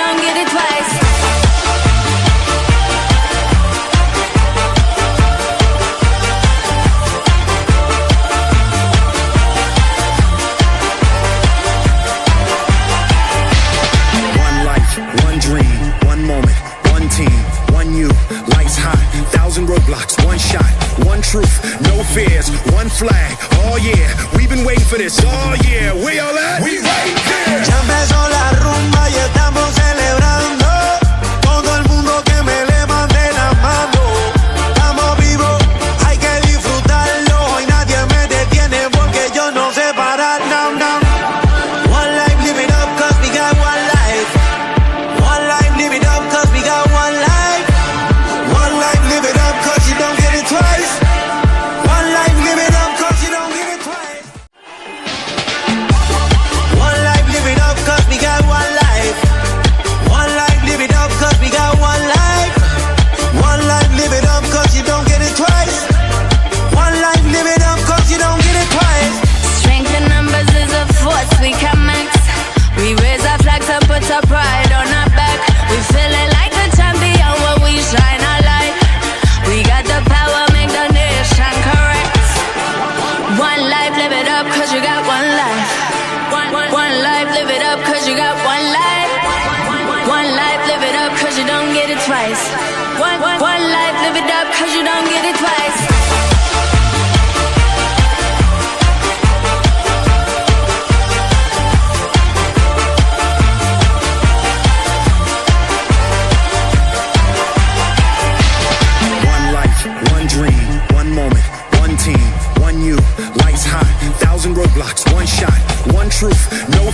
don't get it twice. One dream, one moment, one team, one you, lights hot, 1,000 roadblocks, one shot, one truth, no fears, one flag, oh yeah, we've been waiting for this, oh yeah, where y'all at? We right there. Ya empezó la rumba y estamos celebrando, todo el mundo que me levante la mano, estamos vivos, hay que disfrutarlo, y nadie me detiene porque yo no sé parar, no, no. One life, live it up, cause we got one life. One life, live it up, cause we got one life. One life, live it up, cause you don't get it twice. One life, live it up, cause you don't get it twice. One life, live it up, cause we got one life. One life, live it up, cause we got one life. One life, live it up, cause you don't get it twice. One life, live it up, cause you don't get it twice. Strength in numbers is a force we can max. We raise our flags and put our pride on our back. We feeling like the champion when we shine our light. We got the power, make the nation correct. One life, live it up, cause you got one life. One life, live it up, cause you got one life. One life, live it up, cause you don't get it twice. One life, live it up, cause you don't get it twice. One dream, one moment, one team, one you, lights hot, 1,000 roadblocks, one shot, one truth, no